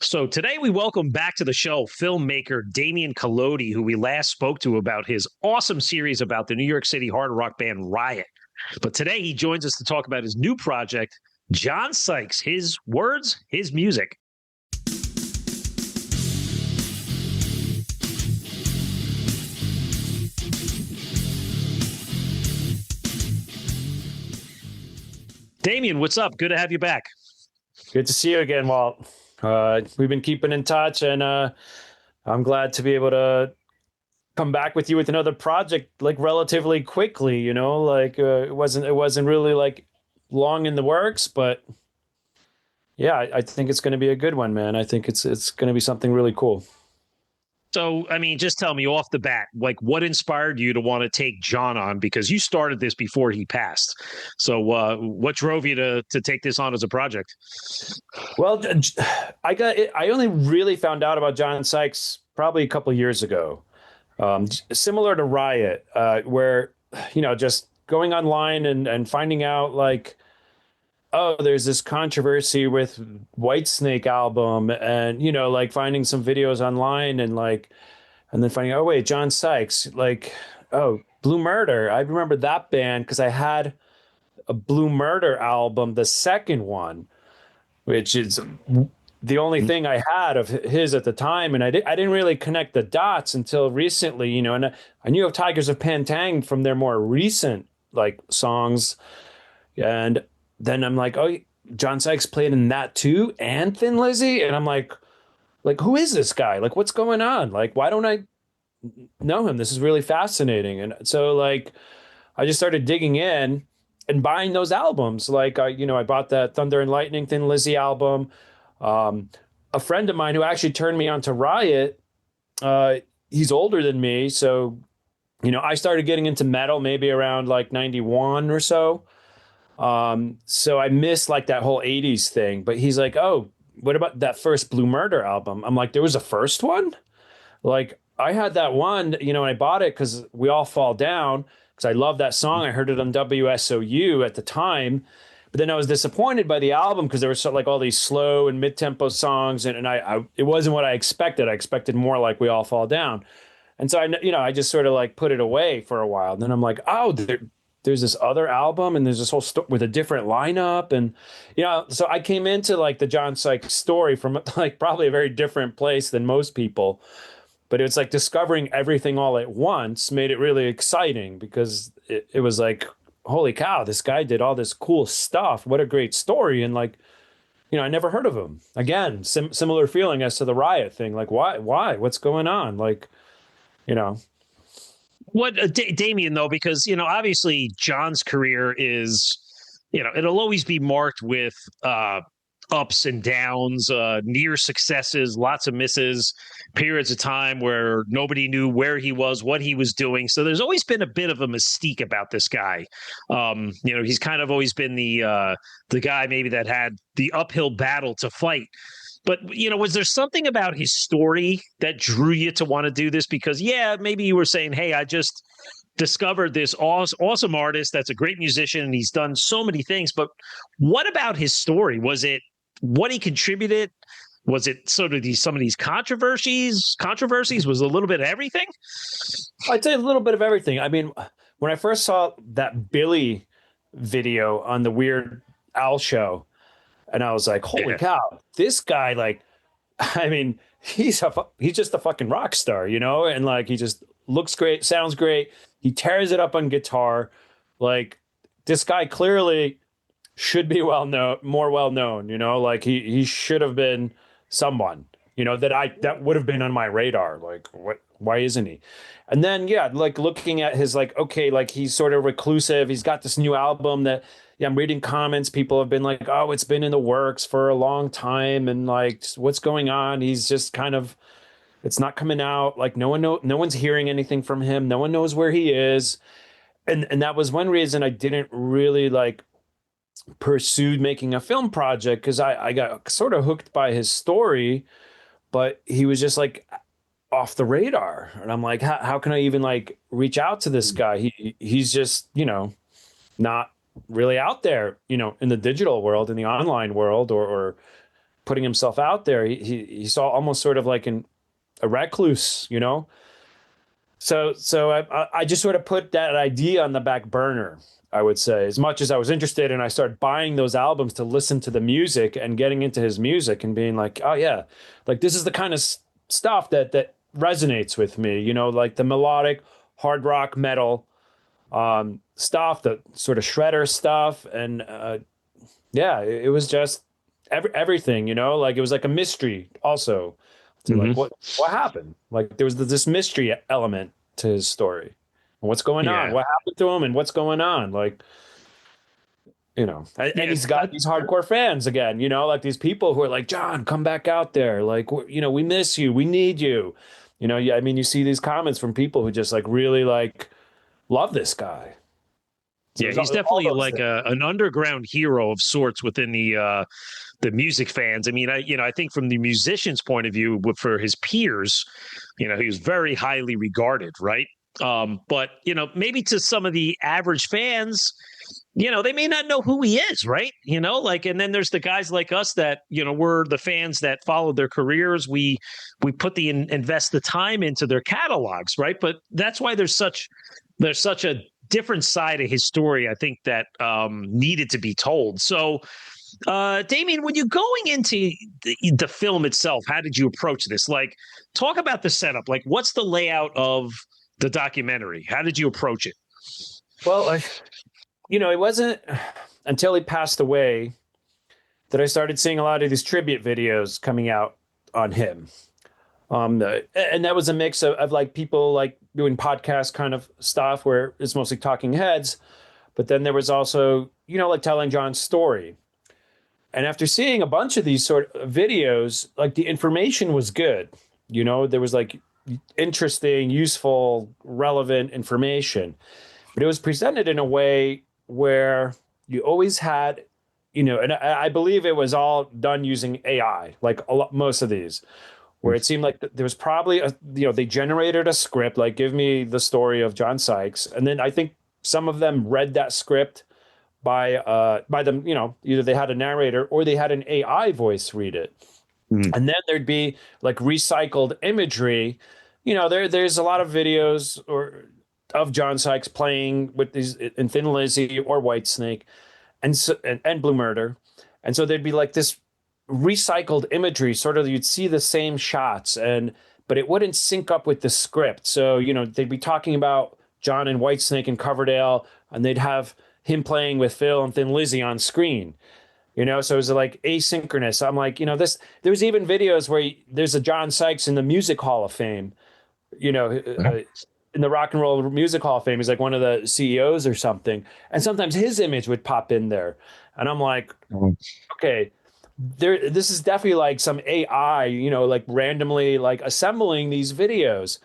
So today we welcome back to the show filmmaker Damian Kolodiy, who we last spoke to about his awesome series about the New York City hard rock band Riot. But today he joins us to talk about his new project, John Sykes, his words, his music. Damian, what's up? Good to have you back. Good to see you again, Walt. We've been keeping in touch, and I'm glad to be able to come back with you with another project like relatively quickly. It wasn't really like long in the works, but yeah, I think it's going to be a good one, man. I think it's going to be something really cool. So, I mean, just tell me off the bat, like what inspired you to want to take John on? Because you started this before he passed. So, what drove you to take this on as a project? Well, I only really found out about John Sykes probably a couple years ago. Similar to Riot, where just going online and finding out like, oh, there's this controversy with Whitesnake album, and like finding some videos online and then finding out, oh wait, John Sykes, like, oh, Blue Murder. I remember that band because I had a Blue Murder album, the second one, which is the only thing I had of his at the time, and I didn't really connect the dots until recently, and I knew of Tigers of Pan Tang from their more recent like songs, and then I'm like, oh, John Sykes played in that too, and Thin Lizzy, and I'm like, who is this guy? Like, what's going on? Like, why don't I know him? This is really fascinating, and so like, I just started digging in and buying those albums. Like, I bought that Thunder and Lightning Thin Lizzy album. Um, a friend of mine who actually turned me on to Riot, he's older than me, so I started getting into metal maybe around like 91 or so. So I missed like that whole 80s thing, but he's like, oh, what about that first Blue Murder album? I'm like, there was a first one? Like, I had that one, and I bought it because We All Fall Down, because I love that song. I heard it on WSOU at the time. But then I was disappointed by the album because there were like all these slow and mid-tempo songs, and I it wasn't what I expected. I expected more like We All Fall Down. And so I just sort of like put it away for a while. And then I'm like, oh, there's this other album, and there's this whole with a different lineup, and so I came into like the John Sykes story from like probably a very different place than most people, but it's like discovering everything all at once made it really exciting because it was like, holy cow, this guy did all this cool stuff. What a great story. And like, I never heard of him again. Similar feeling as to the Riot thing. Like, why, what's going on? Like, you know, What Damien though, because obviously John's career is, it'll always be marked with ups and downs, near successes, lots of misses, periods of time where nobody knew where he was, what he was doing. So there's always been a bit of a mystique about this guy. He's kind of always been the guy maybe that had the uphill battle to fight. But, was there something about his story that drew you to want to do this? Because, yeah, maybe you were saying, hey, I just discovered this awesome artist that's a great musician and he's done so many things. But what about his story? Was it what he contributed? Was it sort of some of these controversies? Was it a little bit of everything? I'd say a little bit of everything. I mean, when I first saw that Billy video on the Weird Al show, and I was like, holy cow, this guy, like, I mean, he's just a fucking rock star, and like, he just looks great, sounds great. He tears it up on guitar. Like, this guy clearly should be more well known, like he should have been someone, that would have been on my radar. Like, why isn't he? And then, yeah, like looking at his, like, okay, like he's sort of reclusive. He's got this new album that, yeah, I'm reading comments. People have been like, oh, it's been in the works for a long time. And like, what's going on? He's just kind of, it's not coming out. Like no one's hearing anything from him. No one knows where he is. And that was one reason I didn't really like pursued making a film project, because I got sort of hooked by his story, but he was just like off the radar. And I'm like, how can I even like reach out to this guy? He's just, not really out there, in the digital world, in the online world, or putting himself out there. He saw almost sort of like a recluse, you know. So I just sort of put that idea on the back burner, I would say, as much as I was interested, and I started buying those albums to listen to the music and getting into his music and being like, oh yeah, like this is the kind of stuff that resonates with me, you know, like the melodic hard rock metal stuff, the sort of shredder stuff, and yeah, it was just everything, you know, like it was like a mystery also to like Hmm. what happened. Like there was this mystery element to his story. What's going on? Yeah. What happened to him and what's going on? Like, you know, and Yeah. he's got these hardcore fans again, you know, like these people who are like, John, come back out there. Like, you know, we miss you. We need you. You know, yeah, I mean, you see these comments from people who just like really like love this guy. So Yeah, there's he's all definitely those like things. an underground hero of sorts within the music fans. I mean, I think from the musician's point of view, for his peers, he was very highly regarded, right? But maybe to some of the average fans, they may not know who he is, right? Like, and then there's the guys like us that, we're the fans that follow their careers. We put the invest the time into their catalogs, right? But that's why there's such a different side of his story, I think, that needed to be told. So, Damian, when you're going into the film itself, how did you approach this? Like, talk about the setup. Like, what's the layout of the documentary? How did you approach it? Well, it wasn't until he passed away that I started seeing a lot of these tribute videos coming out on him. And that was a mix of like people like doing podcast kind of stuff where it's mostly talking heads, but then there was also, like telling John's story. And after seeing a bunch of these sort of videos, like the information was good. There was like interesting, useful, relevant information, but it was presented in a way where you always had, and I believe it was all done using AI, like most of these, where it seemed like there was probably they generated a script, like give me the story of John Sykes, and then I think some of them read that script by them, either they had a narrator or they had an AI voice read it. Mm. And then there'd be like recycled imagery. There's a lot of videos or of John Sykes playing with these in Thin Lizzy or Whitesnake and Blue Murder. And so there'd be like this recycled imagery, sort of you'd see the same shots but it wouldn't sync up with the script. So, they'd be talking about John and Whitesnake and Coverdale, and they'd have him playing with Phil and Thin Lizzy on screen. So it was like asynchronous. I'm like, there's even videos where there's a John Sykes in the Music Hall of Fame, in the Rock and Roll Music Hall of Fame. He's like one of the CEOs or something. And sometimes his image would pop in there. And I'm like, okay, this is definitely like some AI, like randomly like assembling these videos.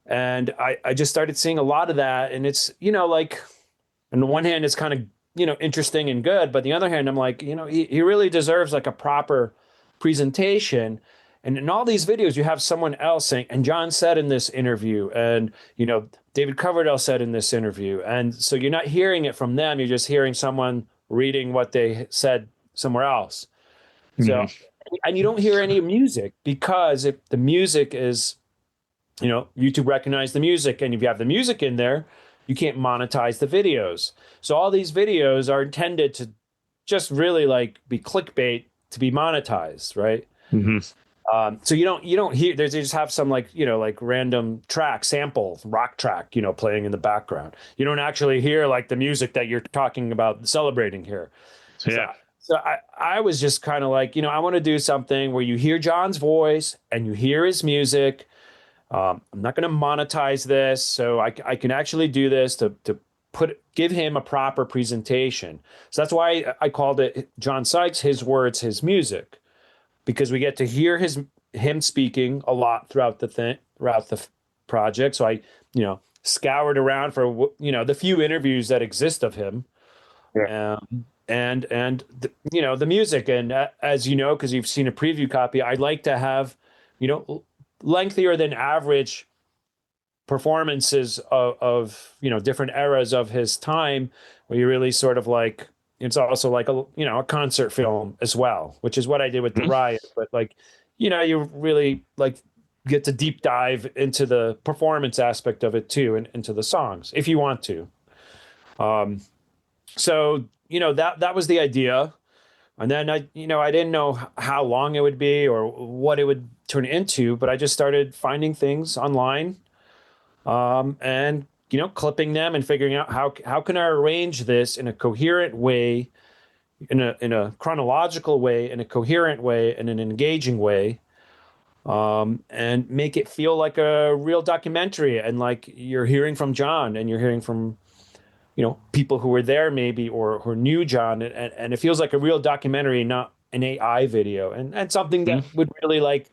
And I just started seeing a lot of that. And it's, like, on the one hand, it's kind of, interesting and good. But the other hand, I'm like, he really deserves like a proper presentation. And in all these videos, you have someone else saying, and John said in this interview, and, David Coverdale said in this interview. And so you're not hearing it from them. You're just hearing someone reading what they said somewhere else. So, Mhm. and you don't hear any music because if the music is, YouTube recognized the music. And if you have the music in there, you can't monetize the videos. So all these videos are intended to just really like be clickbait to be monetized, right? Mhm. So you don't hear they just have some like like random track sample rock track playing in the background. You don't actually hear like the music that you're talking about celebrating here. So Yeah. I was just kind of like I want to do something where you hear John's voice and you hear his music. I'm not going to monetize this, so I can actually do this to give him a proper presentation. So that's why I called it John Sykes, his words, his music, because we get to hear him speaking a lot throughout the project. So I scoured around for the few interviews that exist of him, Yeah. and the music, and as you know, because you've seen a preview copy, I like to have lengthier than average performances of different eras of his time, where you really sort of like it's also like a concert film as well, which is what I did with the Mhm. Riot. But like, you really like get to deep dive into the performance aspect of it too, and into the songs if you want to. Um, so that was the idea. And then I didn't know how long it would be or what it would turn into, but I just started finding things online, and clipping them and figuring out how can I arrange this in a coherent way, in a chronological way, in a coherent way, in an engaging way, and make it feel like a real documentary, and like you're hearing from John and you're hearing from people who were there maybe, or who knew John, and it feels like a real documentary, not an AI video, and something that Mhm. would really like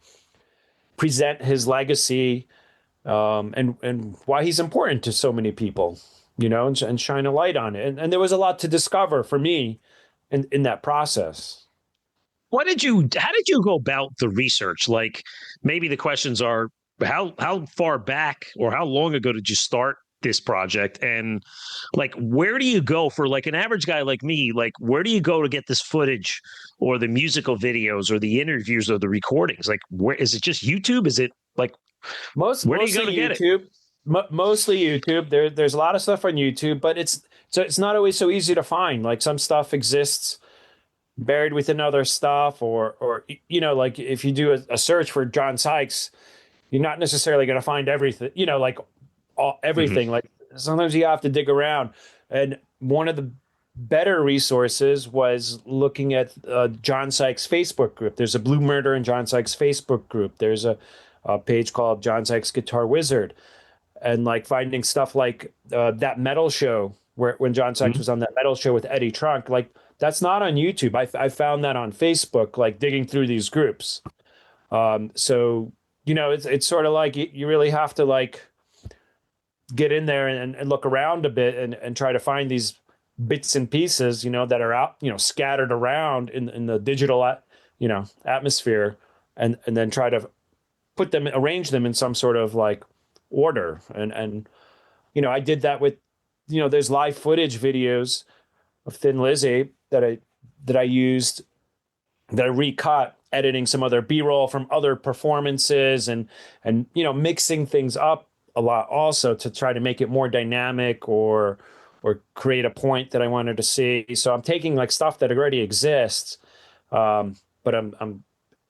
present his legacy, and why he's important to so many people, and shine a light on it. And there was a lot to discover for me in that process. How did you go about the research? Like, maybe the questions are, how far back or how long ago did you start this project? And like, where do you go for like an average guy like me? Like, where do you go to get this footage or the musical videos or the interviews or the recordings? Like, where is it? Just YouTube? Is it like, where do you go Mostly to get it? YouTube. Mostly YouTube. There's a lot of stuff on YouTube, but it's not always so easy to find. Like some stuff exists buried within other stuff, or like if you do a search for John Sykes, you're not necessarily going to find everything, like Mhm. everything. Like sometimes you have to dig around. And one of the better resources was looking at John Sykes Facebook group. There's a Blue Murder and John Sykes Facebook group. There's a page called John Sykes Guitar Wizard, and like finding stuff like that metal show where when John Sykes Mhm. was on that metal show with Eddie Trunk. Like that's not on YouTube. I found that on Facebook, like digging through these groups. So it's sort of like you really have to like get in there and look around a bit, and try to find these bits and pieces, that are out, scattered around in the digital, atmosphere, and then try to arrange them in some sort of like order. And I did that with, there's live footage videos of Thin Lizzy that I used, that I recut, editing some other B-roll from other performances, and mixing things up a lot also to try to make it more dynamic, or create a point that I wanted to see. So I'm taking like stuff that already exists, but I'm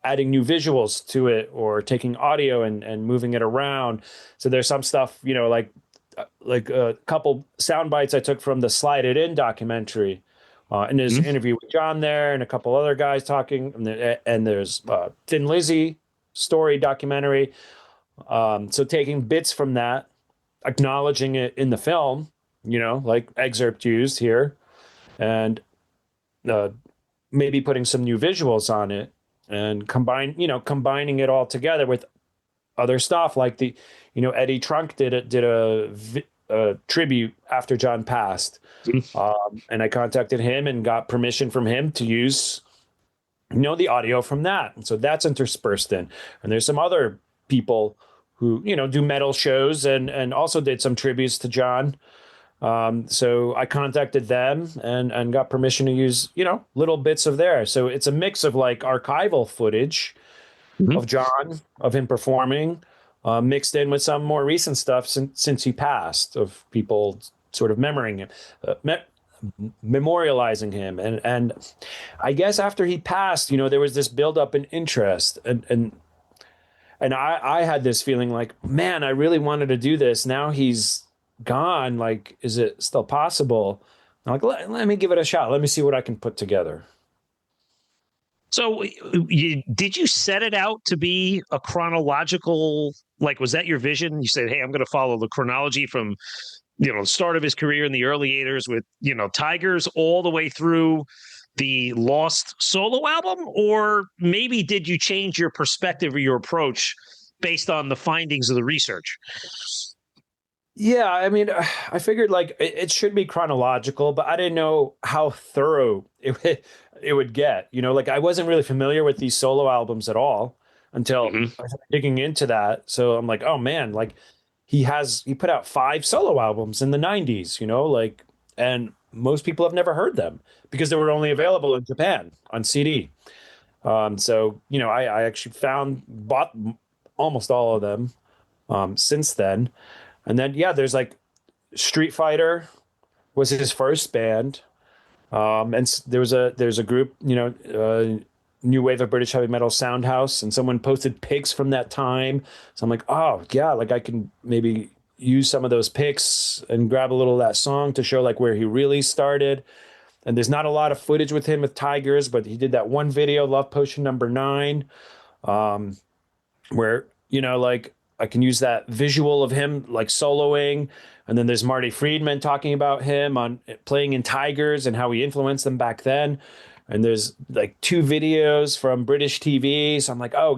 adding new visuals to it, or taking audio and moving it around. So there's some stuff, like a couple sound bites I took from the Slide It In documentary. And there's an Mhm. interview with John there, and a couple other guys talking. And there's Thin Lizzy story documentary. So taking bits from that, acknowledging it in the film, like excerpt used here, and uh, maybe putting some new visuals on it, and combining it all together with other stuff like Eddie Trunk did a tribute after John passed. And I contacted him and got permission from him to use, the audio from that. And so that's interspersed in. And there's some other people who, do metal shows, and also did some tributes to John. So I contacted them and got permission to use, little bits of there. So it's a mix of like archival footage Mhm. of John, of him performing, mixed in with some more recent stuff since he passed, of people sort of memorizing him, memorializing him. And I guess after he passed, there was this buildup in interest, and I had this feeling like, man, I really wanted to do this. Now he's gone. Like, is it still possible? I'm like, let me give it a shot. Let me see what I can put together. So did you set it out to be a chronological, like, was that your vision? You said, hey, I'm going to follow the chronology from, the start of his career in the early 80s with, Tigers, all the way through the Lost solo album? Or maybe did you change your perspective or your approach based on the findings of the research? Yeah, I mean, I figured like it should be chronological, but I didn't know how thorough it would get. Like I wasn't really familiar with these solo albums at all until Mm-hmm. I started digging into that. So I'm like, oh man, like he put out 5 solo albums in the 90s, like, and most people have never heard them because they were only available in Japan on CD. So, I actually bought almost all of them since then. And then, yeah, there's like Street Fighter was his first band. There's a group, new wave of British heavy metal Soundhouse, and someone posted pics from that time. So I'm like, oh yeah, like I can maybe use some of those pics and grab a little of that song to show like where he really started. And there's not a lot of footage with him with Tigers, but he did that one video, Love Potion #9, where, like I can use that visual of him like soloing. And then there's Marty Friedman talking about him on playing in Tigers and how he influenced them back then. And there's like 2 videos from British TV. So I'm like, oh,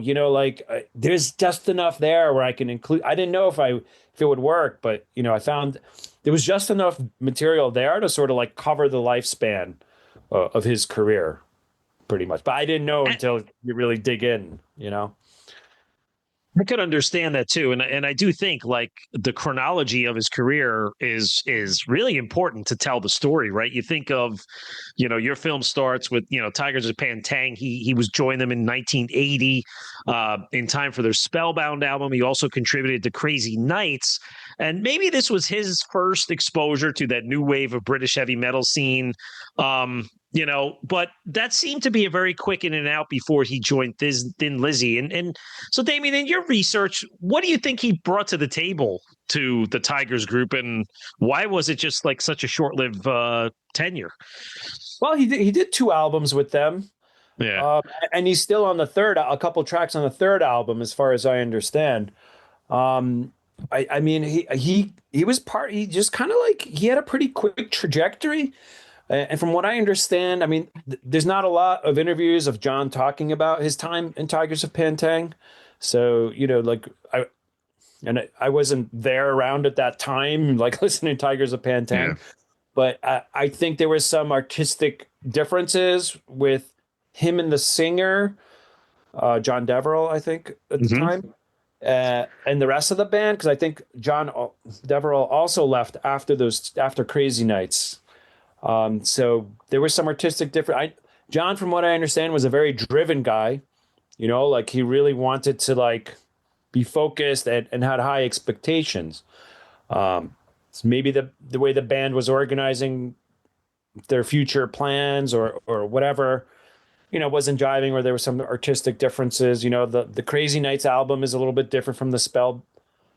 there's just enough there where I can include. I didn't know if it would work, but I found there was just enough material there to sort of like cover the lifespan of his career, pretty much. But I didn't know until you really dig in. I could understand that too, and I do think like the chronology of his career is really important to tell the story, right? You think of, your film starts with Tigers of Pan Tang. He was joined them in 1980, in time for their Spellbound album. He also contributed to Crazy Nights, and maybe this was his first exposure to that new wave of British heavy metal scene. But that seemed to be a very quick in and out before he joined Thin Lizzy. And so, Damien, in your research, what do you think he brought to the table to the Tigers group, and why was it just like such a short-lived tenure? Well, he did 2 albums with them. Yeah. And he's still on a couple tracks on the third album, as far as I understand. I mean, he was he just kind of like, he had a pretty quick trajectory. And from what I understand, I mean, there's not a lot of interviews of John talking about his time in Tigers of Pan Tang. So, like I wasn't there around at that time, like listening to Tigers of Pan Tang. Yeah. But I think there was some artistic differences with him and the singer, John Deverell, I think, at the time, and the rest of the band, because I think John Deverell also left after Crazy Nights. So there was some artistic difference. John, from what I understand, was a very driven guy. Like he really wanted to like be focused and had high expectations. So maybe the way the band was organizing their future plans or whatever, wasn't jiving, or there were some artistic differences. The Crazy Nights album is a little bit different from the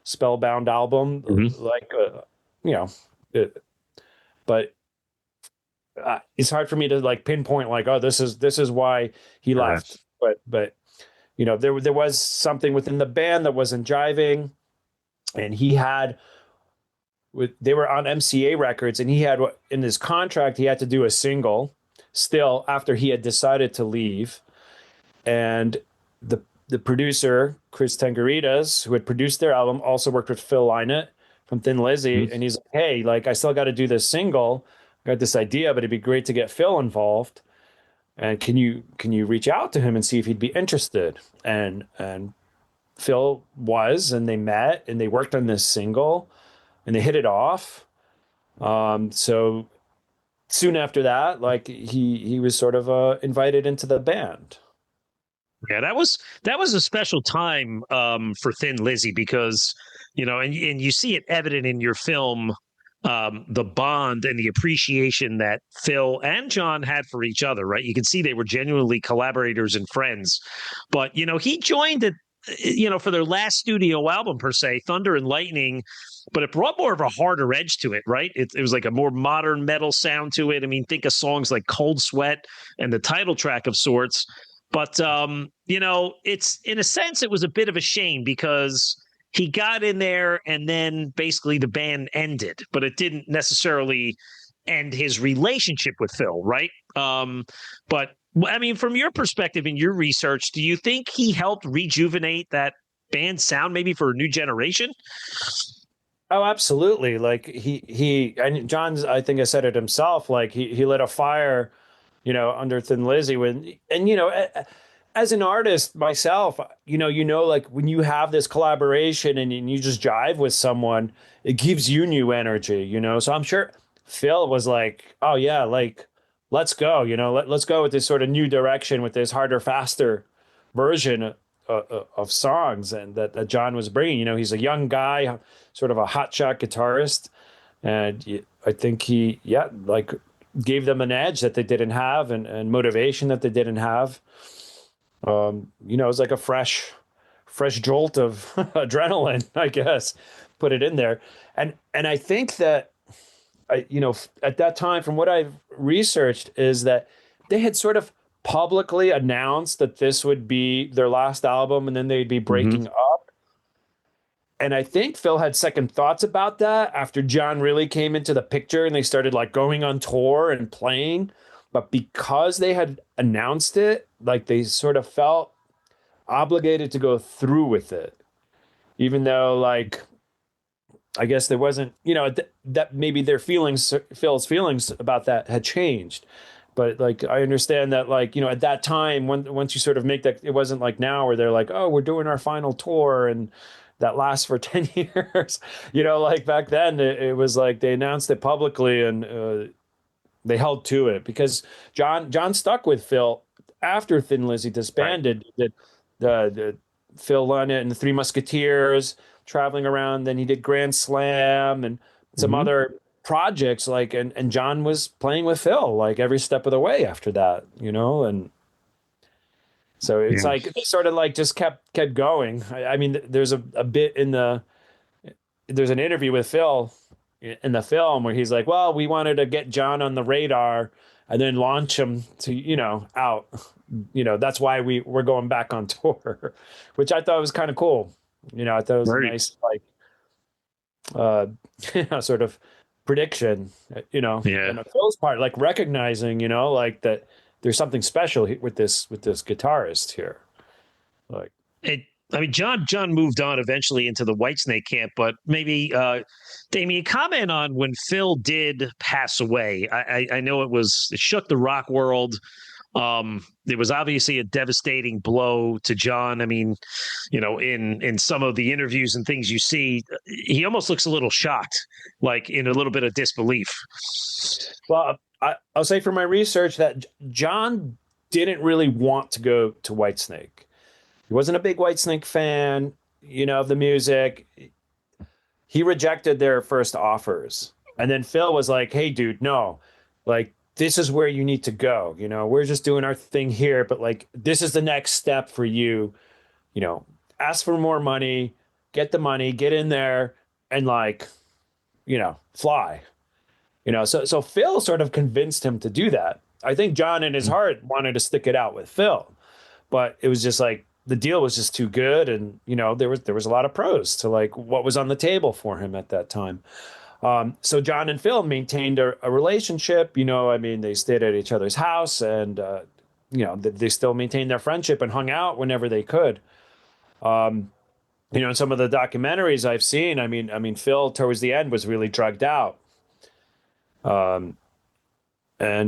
Spellbound album, like but it's hard for me to like pinpoint like, oh, this is why he left. But there was something within the band that wasn't jiving, and they were on MCA Records, and he had in his contract he had to do a single still after he had decided to leave, and the producer Chris Tangarides, who had produced their album, also worked with Phil Lynott from Thin Lizzy, and he's like, hey, like I still got to do this single. I got this idea, but it'd be great to get Phil involved. And can you reach out to him and see if he'd be interested? And Phil was, and they met and they worked on this single, and they hit it off. So soon after that, like he was sort of invited into the band. Yeah, that was a special time for Thin Lizzy because and you see it evident in your film. The bond and the appreciation that Phil and John had for each other, right? You can see they were genuinely collaborators and friends. But, he joined it, for their last studio album, per se, Thunder and Lightning, but it brought more of a harder edge to it, right? It was like a more modern metal sound to it. I mean, think of songs like Cold Sweat and the title track of sorts. But, it's in a sense, it was a bit of a shame because he got in there and then basically the band ended, but it didn't necessarily end his relationship with Phil, right? But I mean, from your perspective in your research, do you think he helped rejuvenate that band sound maybe for a new generation? Oh, absolutely. Like he and John's, I think I said it himself, like he lit a fire, under Thin Lizzy as an artist myself, like when you have this collaboration and you just jive with someone, it gives you new energy, So I'm sure Phil was like, oh yeah, like let's go, let's go with this sort of new direction with this harder, faster version of songs and that John was bringing. He's a young guy, sort of a hotshot guitarist, and I think he, yeah, like gave them an edge that they didn't have and motivation that they didn't have. It was like a fresh jolt of adrenaline, I guess, put it in there. And I think that at that time, from what I've researched, is that they had sort of publicly announced that this would be their last album and then they'd be Hmm. breaking up. And I think Phil had second thoughts about that after John really came into the picture and they started like going on tour and playing. But because they had announced it, like they sort of felt obligated to go through with it, even though like I guess there wasn't, that maybe Phil's feelings about that had changed. But like, I understand that, like, at that time, once you sort of make that, it wasn't like now where they're like, oh, we're doing our final tour and that lasts for 10 years. Like back then, it was like they announced it publicly and they held to it because John stuck with Phil after Thin Lizzy Right. disbanded. That the Phil Lynott and the Three Musketeers traveling around. Then he did Grand Slam and some Hmm. other projects. Like and John was playing with Phil like every step of the way after that. And so it's Yeah. like they sort of like just kept going. I mean, there's a bit there's an interview with Phil in the film where he's like, "Well, we wanted to get John on the radar and then launch him to, out. That's why we're going back on tour," which I thought was kind of cool. I thought it was a Right. nice like uh sort of prediction, Yeah. and on Phil's part, like recognizing, like that there's something special with this guitarist here. Like, It, I mean, John moved on eventually into the Whitesnake camp, but maybe Damien, comment on when Phil did pass away. I know it shook the rock world. It was obviously a devastating blow to John. I mean, in some of the interviews and things you see, he almost looks a little shocked, like in a little bit of disbelief. well, I'll say from my research that John didn't really want to go to Whitesnake. He wasn't a big Whitesnake fan, of the music. He rejected their first offers. And then Phil was like, "Hey, dude, no, like, this is where you need to go. We're just doing our thing here, but like, this is the next step for you. You know, ask for more money, get in there and like, fly." So Phil sort of convinced him to do that. I think John in his heart wanted to stick it out with Phil, but it was just like the deal was just too good, and there was a lot of pros to like what was on the table for him at that time. So John and Phil maintained a relationship. I mean, they stayed at each other's house, and they still maintained their friendship and hung out whenever they could. In some of the documentaries I've seen, I mean, Phil towards the end was really drugged out, and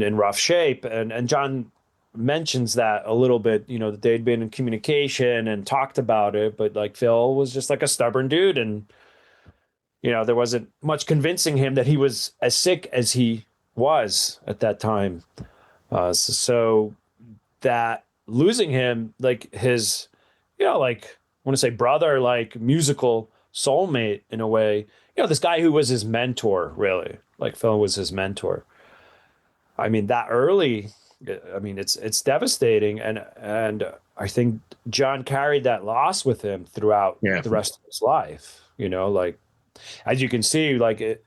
in rough shape, and John mentions that a little bit. That they'd been in communication and talked about it, but like Phil was just like a stubborn dude, and there wasn't much convincing him that he was as sick as he was at that time. So that losing him, like his, like I want to say brother, like musical soulmate in a way, this guy who was his mentor, really, like Phil was his mentor. I mean, that early, I mean, it's devastating, and I think John carried that loss with him throughout Yeah. the rest of his life. Like as you can see, like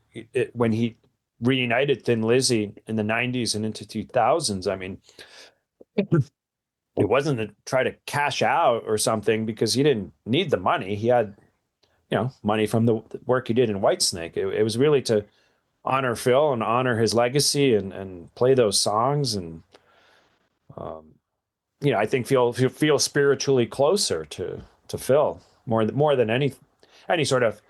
when he reunited Thin Lizzy in the '90s and into 2000s. I mean, it wasn't to try to cash out or something because he didn't need the money. He had, money from the work he did in Whitesnake. It was really to honor Phil and honor his legacy and play those songs. And, um, I think feel spiritually closer to Phil more than any sort of,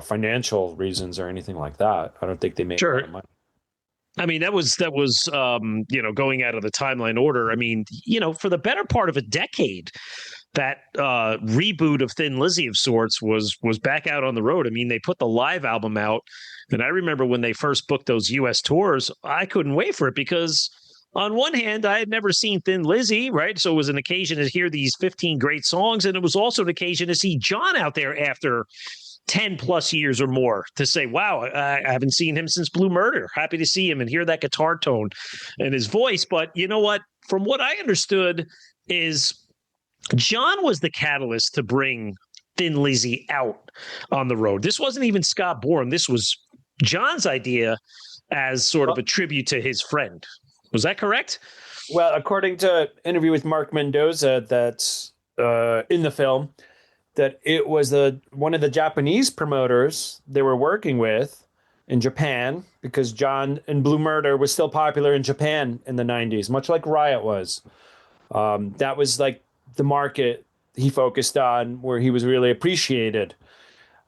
financial reasons or anything like that. I don't think they made a lot Sure. of money. I mean, that was going out of the timeline order. I mean, for the better part of a decade, that reboot of Thin Lizzy of sorts was back out on the road. I mean, they put the live album out, and I remember when they first booked those U.S. tours, I couldn't wait for it because on one hand, I had never seen Thin Lizzy, right? So it was an occasion to hear these 15 great songs, and it was also an occasion to see John out there after 10 plus years or more to say, wow, I haven't seen him since Blue Murder. Happy to see him and hear that guitar tone and his voice. But you know what? From what I understood is John was the catalyst to bring Thin Lizzy out on the road. This wasn't even Scott Bourne. This was John's idea as sort of a tribute to his friend. Was that correct? Well, according to interview with Mark Mendoza, that's in the film, that it was one of the Japanese promoters they were working with in Japan, because John and Blue Murder was still popular in Japan in the 90s, much like Riot was. That was like the market he focused on, where he was really appreciated.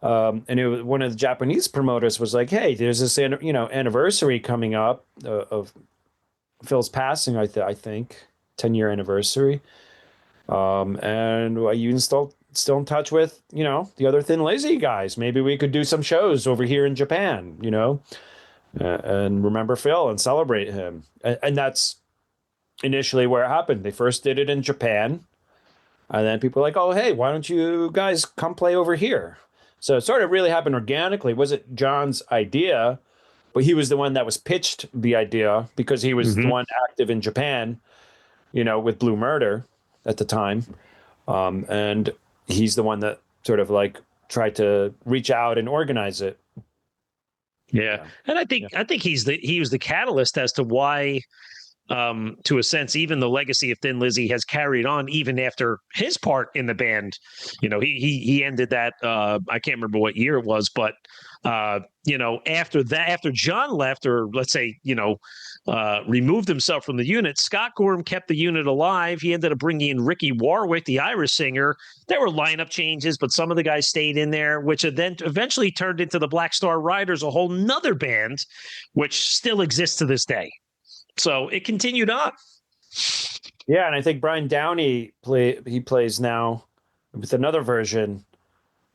And it was one of the Japanese promoters was like, hey, there's this anniversary coming up of Phil's passing, I think 10-year anniversary. And are you still in touch with, the other Thin Lizzy guys? Maybe we could do some shows over here in Japan, and remember Phil and celebrate him. And that's initially where it happened. They first did it in Japan. And then people were like, oh, hey, why don't you guys come play over here? So it sort of really happened organically. It wasn't John's idea, but he was the one that was pitched the idea because he was the one active in Japan, with Blue Murder at the time. And he's the one that sort of like tried to reach out and organize it. Yeah. And I think he was the catalyst as to why, to a sense, even the legacy of Thin Lizzy has carried on even after his part in the band. He ended that, I can't remember what year it was, but after that, after John left, or let's say, removed himself from the unit, Scott Gorham kept the unit alive. He ended up bringing in Ricky Warwick, the Irish singer. There were lineup changes, but some of the guys stayed in there, which then eventually turned into the Black Star Riders, a whole nother band, which still exists to this day. So it continued on. Yeah, and I think Brian Downey plays now with another version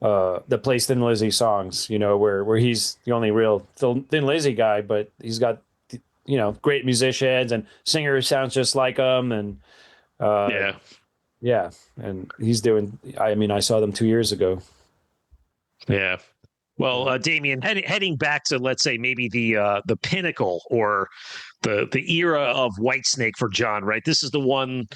that plays Thin Lizzy songs, where he's the only real Thin Lizzy guy, but he's got great musicians and singer who sounds just like him, and and he's doing. I saw them 2 years ago. Yeah. Well, Damian, heading back to, let's say, maybe the pinnacle or the era of Whitesnake for John, right? This is the one,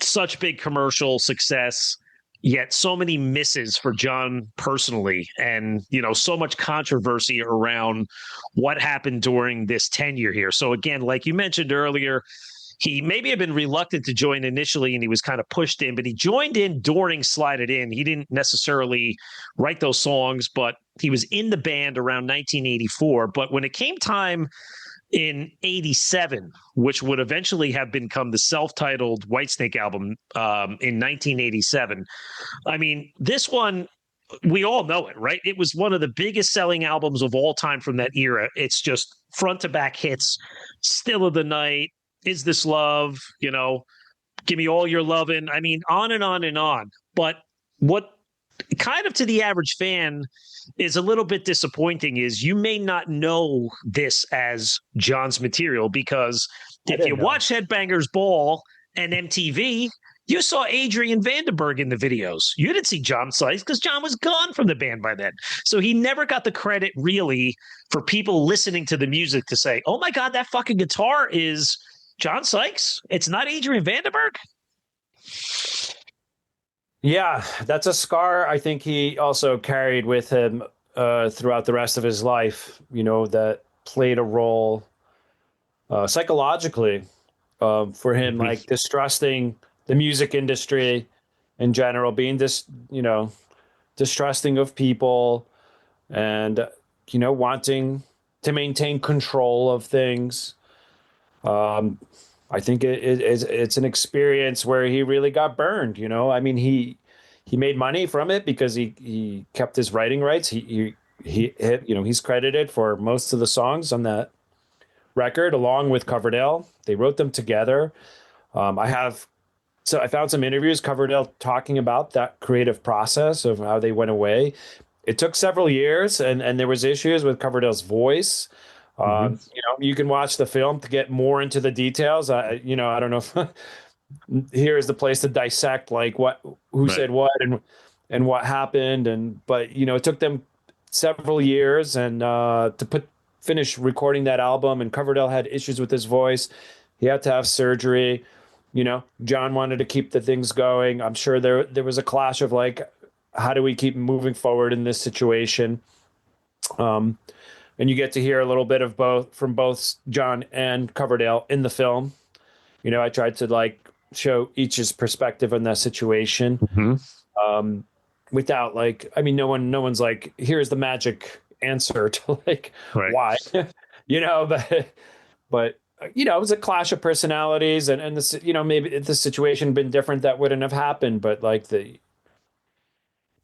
such big commercial success, yet so many misses for John personally, and so much controversy around what happened during this tenure here. So again, like you mentioned earlier, he maybe had been reluctant to join initially, and he was kind of pushed in, but he joined in during Slide It In. He didn't necessarily write those songs, but he was in the band around 1984. But when it came time in 87, which would eventually have become the self-titled Whitesnake album in 1987, this one, we all know it, right? It was one of the biggest selling albums of all time from that era. It's just front to back hits, Still of the Night, Is This Love, Give Me All Your Lovin'. On and on and on. But what kind of to the average fan is a little bit disappointing is you may not know this as John's material, because if you watch Headbangers Ball and MTV, you saw Adrian Vandenberg in the videos. You didn't see John Sykes because John was gone from the band by then. So he never got the credit really for people listening to the music to say, oh my God, that fucking guitar is John Sykes. It's not Adrian Vandenberg. Yeah, that's a scar I think he also carried with him throughout the rest of his life, that played a role psychologically for him, like distrusting the music industry in general, being distrusting of people, and, wanting to maintain control of things. I think it's an experience where he really got burned. He made money from it because he kept his writing rights. He's credited for most of the songs on that record, along with Coverdale. They wrote them together. I have So I found some interviews, Coverdale talking about that creative process of how they went away. It took several years, and there was issues with Coverdale's voice. Hmm. You can watch the film to get more into the details. I don't know if here is the place to dissect like who Right. said what and what happened, but it took them several years and to finish recording that album. And Coverdale had issues with his voice. He had to have surgery. John wanted to keep the things going. I'm sure there was a clash of like, how do we keep moving forward in this situation? Um, and you get to hear a little bit of both from both John and Coverdale in the film. I tried to like show each's perspective on that situation, Hmm. um, without like, I mean, no one's like, here's the magic answer to like Right. why, but it was a clash of personalities, and this, maybe if the situation had been different, that wouldn't have happened. But like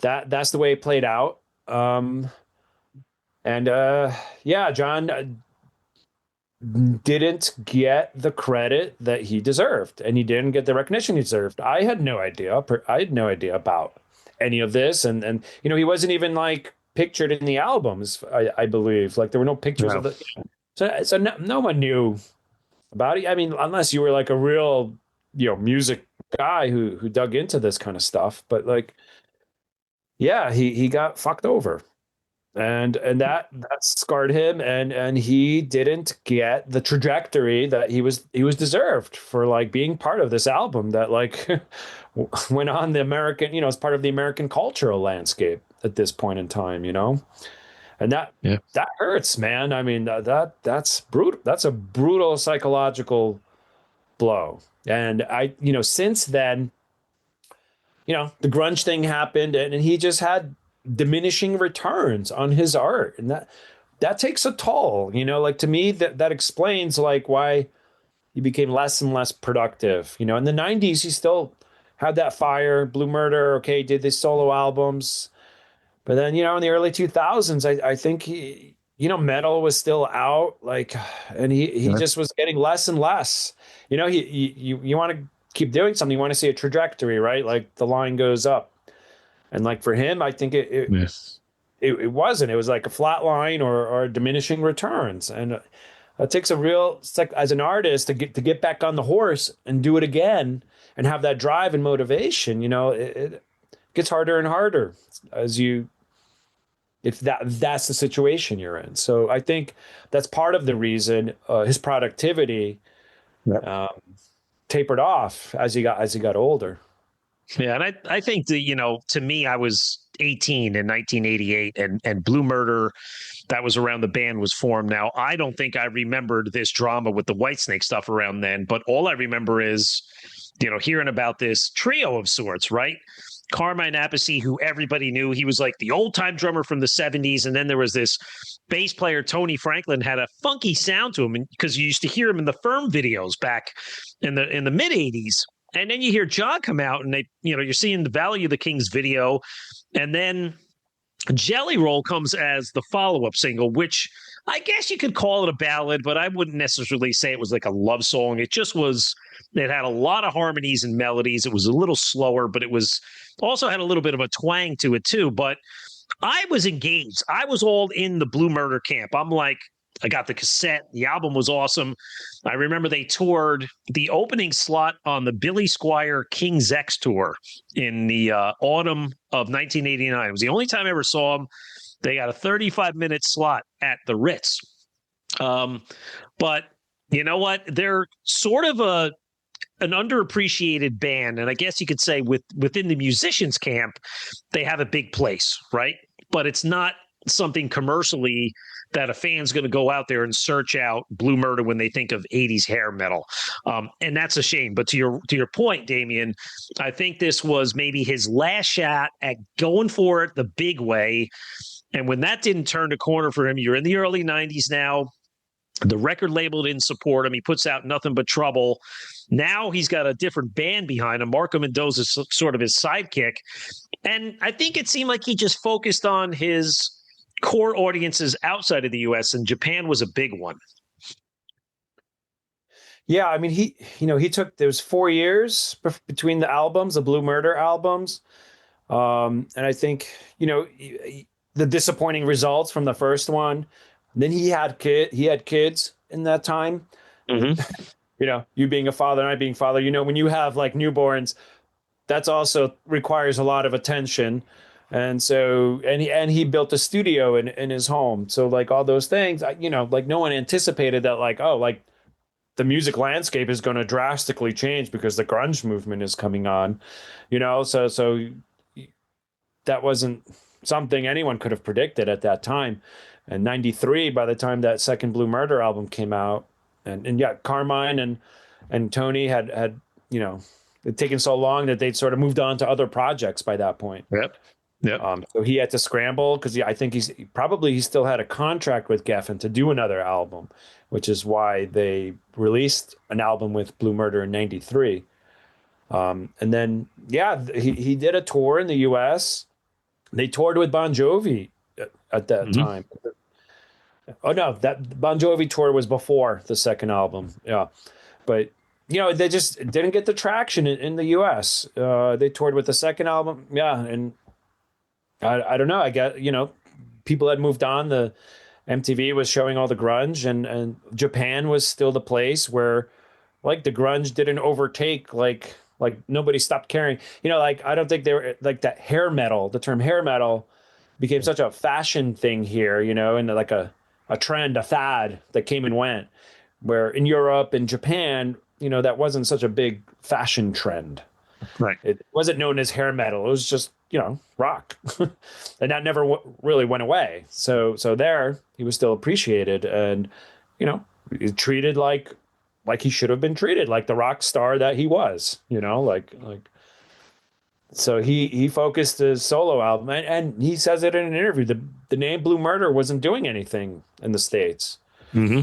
that's the way it played out. And yeah, John didn't get the credit that he deserved, and he didn't get the recognition he deserved. I had no idea. I had no idea about any of this, and he wasn't even like pictured in the albums. I believe like there were no pictures of No. the. So no one knew about it. I mean, unless you were like a real music guy who dug into this kind of stuff. But like, yeah, he got fucked over, and that scarred him, and he didn't get the trajectory that he was deserved for like being part of this album that like went on the American, as part of the American cultural landscape at this point in time. And Yeah. that hurts, man. I mean, that's brutal. That's a brutal psychological blow. And since then, the grunge thing happened, and he just had diminishing returns on his art, and that takes a toll. Like to me, that explains like why he became less and less productive. In the '90s, he still had that fire. Blue Murder, okay, did these solo albums, but then in the early 2000s, I think metal was still out, like, and he Yeah. just was getting less and less. You want to keep doing something, you want to see a trajectory, right? Like the line goes up, and like for him, I think Yes. it wasn't. It was like a flat line or diminishing returns, and it takes a real, it's like as an artist to get back on the horse and do it again and have that drive and motivation. It gets harder and harder as you if that's the situation you're in. So I think that's part of the reason his productivity Yep. um, tapered off as he got older. Yeah, and I think that, to me, I was 18 in 1988, and Blue Murder, that was around the band was formed. Now, I don't think I remembered this drama with the Whitesnake stuff around then, but all I remember is, hearing about this trio of sorts, right? Carmine Appice, who everybody knew, he was like the old time drummer from the 70s. And then there was this bass player, Tony Franklin, had a funky sound to him because you used to hear him in the Firm videos back in the mid 80s. And then you hear John come out, and you're seeing the Valley of the Kings video. And then Jelly Roll comes as the follow-up single, which I guess you could call it a ballad, but I wouldn't necessarily say it was like a love song. It had a lot of harmonies and melodies. It was a little slower, but it was also had a little bit of a twang to it too. But I was engaged. I was all in the Blue Murder camp. I'm like, I got the cassette. The album was awesome. I remember they toured the opening slot on the Billy Squier King's X tour in the autumn of 1989. It was the only time I ever saw them. They got a 35-minute slot at the Ritz. But you know what? They're sort of an underappreciated band, and I guess you could say within the musicians camp, they have a big place, right? But it's not something commercially that a fan's going to go out there and search out Blue Murder when they think of 80s hair metal. And that's a shame. But to your point, Damian, I think this was maybe his last shot at going for it the big way. And when that didn't turn the corner for him, you're in the early 90s now. The record label didn't support him. He puts out Nothing But Trouble. Now he's got a different band behind him. Marco Mendoza's sort of his sidekick. And I think it seemed like he just focused on his core audiences outside of the U.S., and Japan was a big one. Yeah, I mean, he took, there was 4 years between the albums, the Blue Murder albums. And I think, the disappointing results from the first one. Then he had kids in that time. Hmm. You being a father and I being father, when you have like newborns, that's also requires a lot of attention. And so, and he built a studio in his home. So like all those things, like no one anticipated that, like, oh, like the music landscape is going to drastically change because the grunge movement is coming on, so that wasn't something anyone could have predicted at that time. And 93, by the time that second Blue Murder album came out, and yeah, Carmine and Tony had, it'd taken so long that they'd sort of moved on to other projects by that point. Yep. Yep. So he had to scramble because I think he still had a contract with Geffen to do another album, which is why they released an album with Blue Murder in 93. And then, yeah, he did a tour in the US. They toured with Bon Jovi at that Hmm. time. Oh no, that Bon Jovi tour was before the second album. Yeah, but they just didn't get the traction in the U.S. They toured with the second album. Yeah, and I don't know. I get people had moved on. The MTV was showing all the grunge, and Japan was still the place where like the grunge didn't overtake like nobody stopped caring. Like I don't think they were like that hair metal. The term hair metal became such a fashion thing here, and like a trend, a fad that came and went. Where in Europe and Japan, that wasn't such a big fashion trend. Right. It wasn't known as hair metal. It was just, rock. And that never really went away. So there he was still appreciated and, treated like he should have been treated, like the rock star that he was, like so he focused his solo album and he says it in an interview. The name Blue Murder wasn't doing anything in the States. Hmm.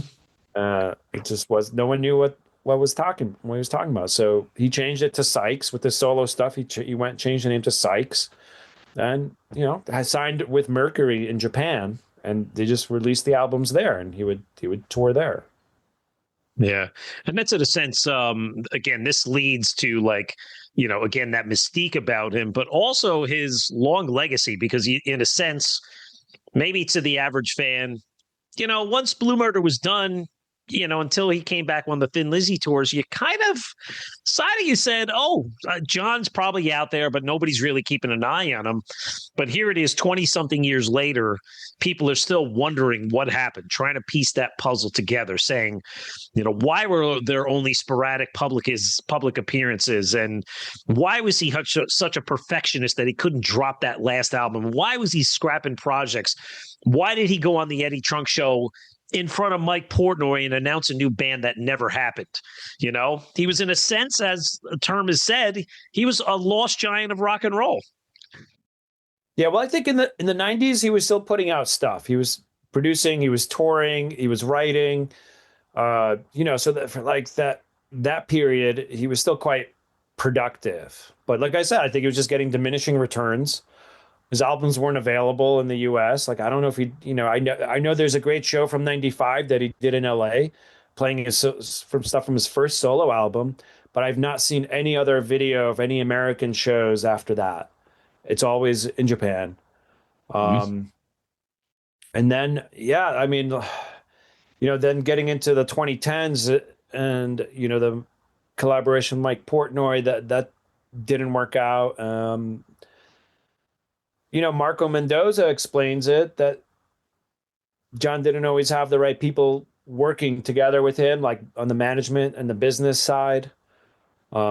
It just was, no one knew what he was talking about. So he changed it to Sykes with the solo stuff. He went and changed the name to Sykes and, has signed with Mercury in Japan and they just released the albums there and he would tour there. Yeah. And that's in a sense, again, this leads to like, again, that mystique about him, but also his long legacy, because he, in a sense, maybe to the average fan, once Blue Murder was done, until he came back on the Thin Lizzy tours, you kind of side of you said, oh, John's probably out there, but nobody's really keeping an eye on him. But here it is 20 something years later. People are still wondering what happened, trying to piece that puzzle together, saying, why were there only sporadic public appearances? And why was he such a perfectionist that he couldn't drop that last album? Why was he scrapping projects? Why did he go on the Eddie Trunk show in front of Mike Portnoy and announce a new band that never happened? He was, in a sense, as the term is said, he was a lost giant of rock and roll. Yeah, well, I think in the 90s he was still putting out stuff. He was producing, he was touring, he was writing. So that for like that period, he was still quite productive. But like I said, I think he was just getting diminishing returns. His albums weren't available in the US. Like I don't know if he, I know there's a great show from 95 that he did in LA playing from stuff from his first solo album, but I've not seen any other video of any American shows after that. It's always in Japan. Mm-hmm. Um, and then, yeah, I mean, then getting into the 2010s and, the collaboration with Mike Portnoy, that didn't work out. Marco Mendoza explains it that John didn't always have the right people working together with him, like on the management and the business side.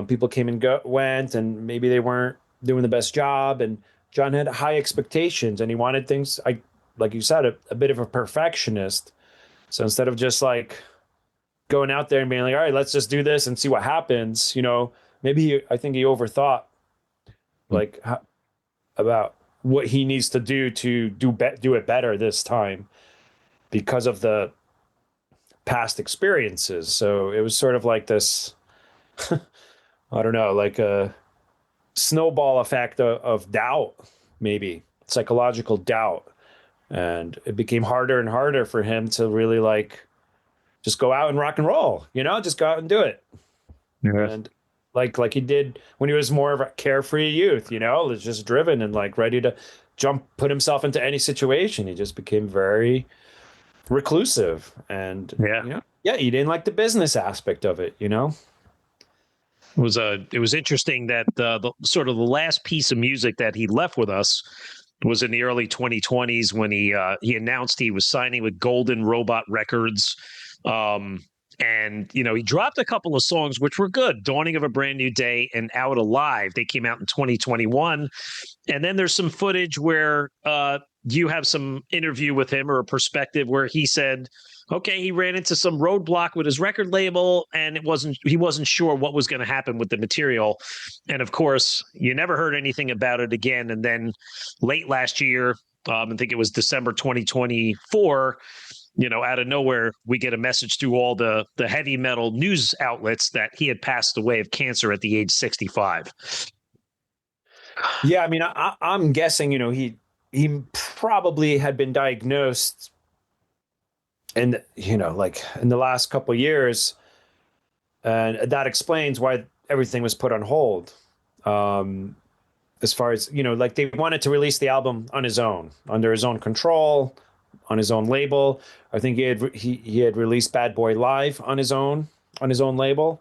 People came and went, and maybe they weren't doing the best job. And John had high expectations, and he wanted things, like you said, a bit of a perfectionist. So instead of just like going out there and being like, all right, let's just do this and see what happens, maybe I think he overthought like about what he needs to do to do it better this time because of the past experiences. So it was sort of like this, I don't know, like a snowball effect of doubt, maybe psychological doubt. And it became harder and harder for him to really like just go out and rock and roll, just go out and do it. Yeah. And like he did when he was more of a carefree youth, was just driven and like ready to put himself into any situation. He just became very reclusive and, Yeah. yeah, he didn't like the business aspect of it. It was interesting that the sort of the last piece of music that he left with us was in the early 2020s when he announced he was signing with Golden Robot Records. And he dropped a couple of songs which were good: Dawning of a Brand New Day and Out Alive. They came out in 2021. And then there's some footage where you have some interview with him or a perspective where he said, okay, he ran into some roadblock with his record label and he wasn't sure what was going to happen with the material. And of course, you never heard anything about it again. And then late last year, I think it was December 2024, out of nowhere, we get a message through all the heavy metal news outlets that he had passed away of cancer at the age 65. Yeah, I mean, I'm guessing, he probably had been diagnosed and, like in the last couple of years, and that explains why everything was put on hold. As far as, like they wanted to release the album on his own, under his own control, on his own label. I think he had released Bad Boy Live on his own label.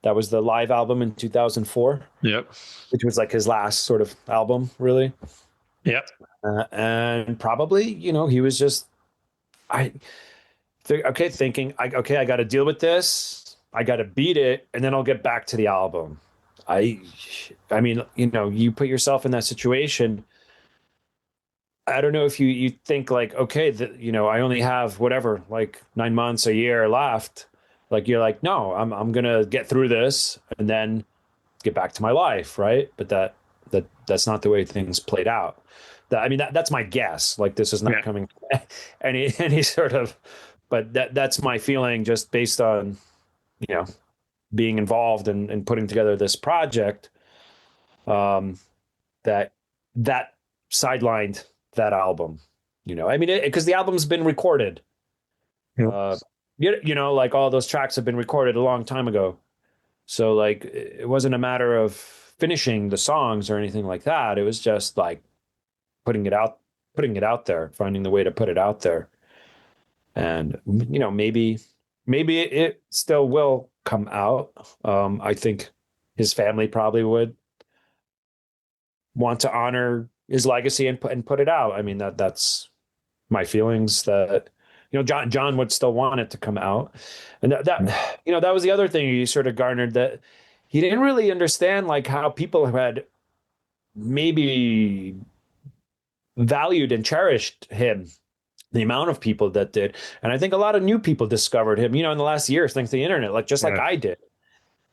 That was the live album in 2004. Yep. Which was like his last sort of album, really. Yep. And probably, he was just, thinking, I got to deal with this. I got to beat it, and then I'll get back to the album. I mean, you put yourself in that situation. I don't know if you think like, okay, I only have whatever, like 9 months, a year left. Like you're like, no, I'm gonna get through this and then get back to my life, right? But that's not the way things played out. That's my guess. Like this is not coming any sort of, but that's my feeling just based on, being involved and putting together this project. That sidelined that album. Because the album's been recorded. Yep. Like all those tracks have been recorded a long time ago. So like it wasn't a matter of finishing the songs or anything like that. It was just like putting it out there, finding the way to put it out there. And maybe it still will come out. I think his family probably would want to honor his legacy and put it out. I mean, that's my feelings that, John would still want it to come out. And that was the other thing he sort of garnered, that he didn't really understand like how people had maybe valued and cherished him, the amount of people that did. And I think a lot of new people discovered him, in the last year, thanks to the internet, like just like I did.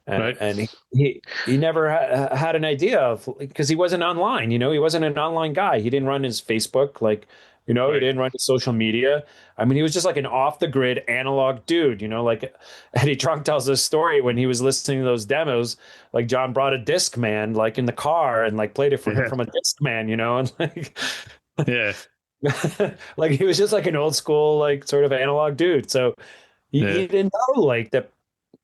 And, right. And he never had an idea of, because he wasn't online, he wasn't an online guy. He didn't run his Facebook, like, he didn't run his social media. I mean, he was just like an off the grid analog dude, like Eddie Trunk tells this story when he was listening to those demos, like John brought a Discman, like in the car, and like played it from a Discman, and like, yeah, like he was just like an old school, like sort of analog dude. So he didn't know like that.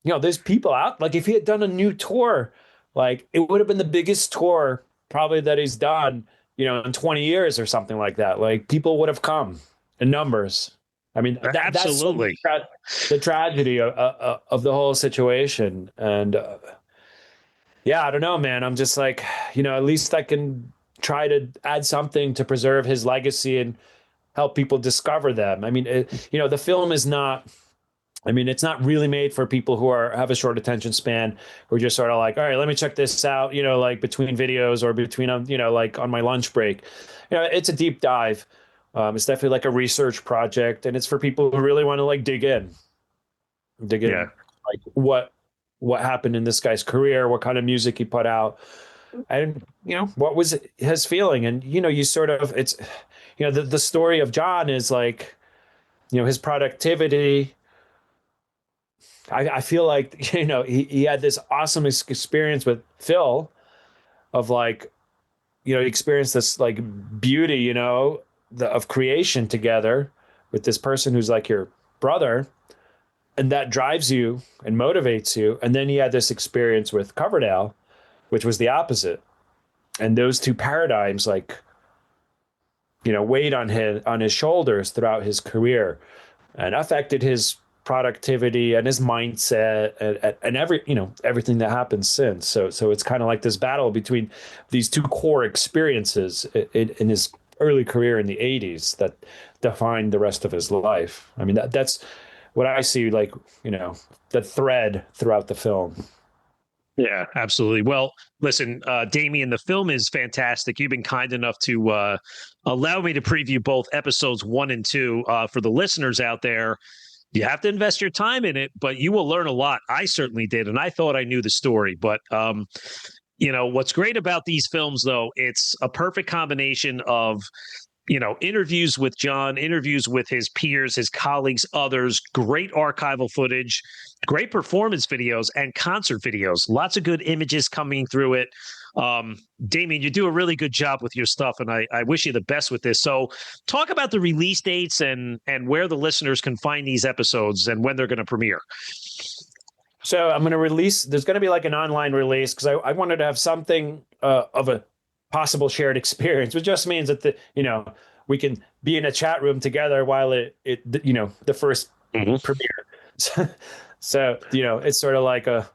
There's people out, like if he had done a new tour, like it would have been the biggest tour probably that he's done, in 20 years or something like that. Like people would have come in numbers. I mean, absolutely. That's the tragedy of the whole situation. And I don't know, man. I'm just like, at least I can try to add something to preserve his legacy and help people discover them. I mean, the film is not, it's not really made for people who have a short attention span, who are just sort of like, all right, let me check this out, like between videos or between, like on my lunch break. It's a deep dive. It's definitely like a research project, and it's for people who really want to like dig in, like what happened in this guy's career, what kind of music he put out, and what was his feeling. And you sort of, it's the story of John is like, his productivity. I feel like, he had this awesome experience with Phil of like, he experienced this like beauty, of creation together with this person who's like your brother. and that drives you and motivates you. And then he had this experience with Coverdale, which was the opposite. And those two paradigms, like, weighed on his shoulders throughout his career and affected his productivity and his mindset and everything that happened since. So it's kind of like this battle between these two core experiences in his early career in the 80s that defined the rest of his life. I mean, that's what I see, like, the thread throughout the film. Yeah, absolutely. Well, listen, Damian, the film is fantastic. You've been kind enough to allow me to preview both episodes 1 and 2. For the listeners out there, you have to invest your time in it, but you will learn a lot. I certainly did, and I thought I knew the story. But, what's great about these films, though, it's a perfect combination of interviews with John, interviews with his peers, his colleagues, others, great archival footage, great performance videos, and concert videos. Lots of good images coming through it. Damian, you do a really good job with your stuff, and I wish you the best with this. So talk about the release dates and where the listeners can find these episodes and when they're going to premiere. So I'm going to release, there's going to be like an online release because I wanted to have something of a possible shared experience, which just means that we can be in a chat room together while the first premiere. So it's sort of like a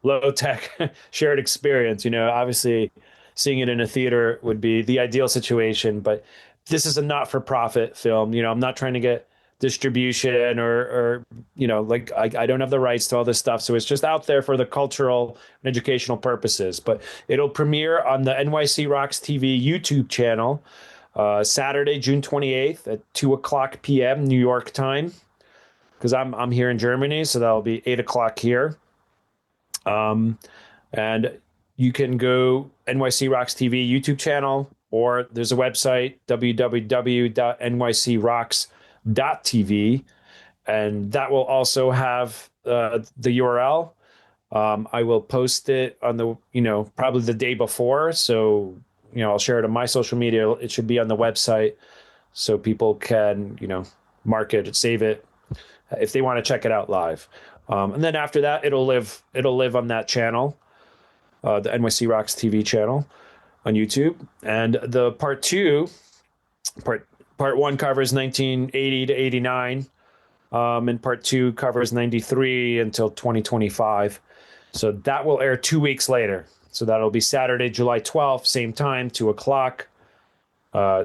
low tech shared experience. Obviously seeing it in a theater would be the ideal situation, but this is a not-for-profit film. I'm not trying to get distribution or I don't have the rights to all this stuff. So it's just out there for the cultural and educational purposes. But it'll premiere on the NYC Rocks TV YouTube channel Saturday, June 28th at 2:00 p.m. New York time, because I'm here in Germany, so that'll be 8:00 here. And you can go NYC Rocks TV YouTube channel, or there's a website, www.nycrocks.tv, and that will also have the URL. I will post it on the, probably the day before. So, I'll share it on my social media. It should be on the website so people can, mark it, save it if they want to check it out live. And then after that, it'll live on that channel, the NYC Rocks TV channel on YouTube. And the part one covers 1980 to 89. And part 2 covers 93 until 2025. So that will air 2 weeks later. So that'll be Saturday, July 12th, same time, 2:00,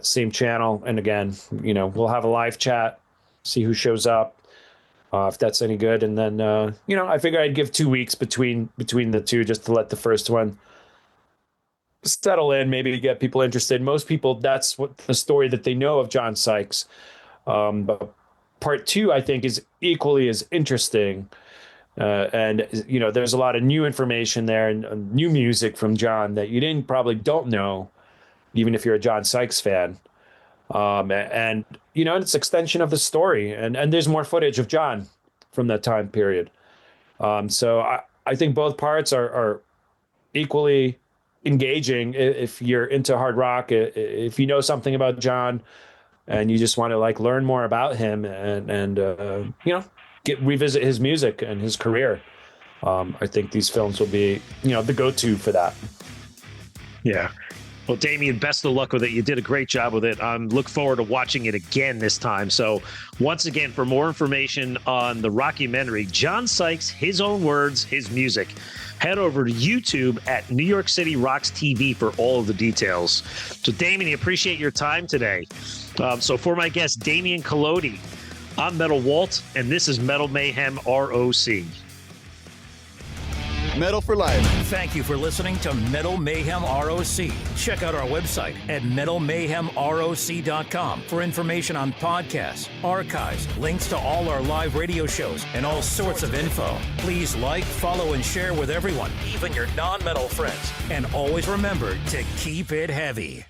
same channel. And again, we'll have a live chat, see who shows up, if that's any good. And then, I figure I'd give 2 weeks between the two just to let the first one settle in, maybe to get people interested. Most people, that's what the story that they know of John Sykes. But part 2, I think, is equally as interesting. And there's a lot of new information there and new music from John that you don't know, even if you're a John Sykes fan. And it's an extension of the story, and there's more footage of John from that time period. So I think both parts are equally engaging if you're into hard rock, if you know something about John and you just want to learn more about him and revisit his music and his career. I think these films will be, the go-to for that. Yeah. Well, Damian, best of luck with it. You did a great job with it. Look forward to watching it again this time. So once again, for more information on the rockumentary, John Sykes, his own words, his music, head over to YouTube at New York City Rocks TV for all of the details. So Damian, I appreciate your time today. So for my guest, Damian Kolodiy, I'm Metal Walt, and this is Metal Mayhem ROC. Metal for life. Thank you for listening to Metal Mayhem ROC. Check out our website at metalmayhemroc.com for information on podcasts, archives, links to all our live radio shows, and all sorts of info. Please follow, and share with everyone, even your non-metal friends. And always remember to keep it heavy.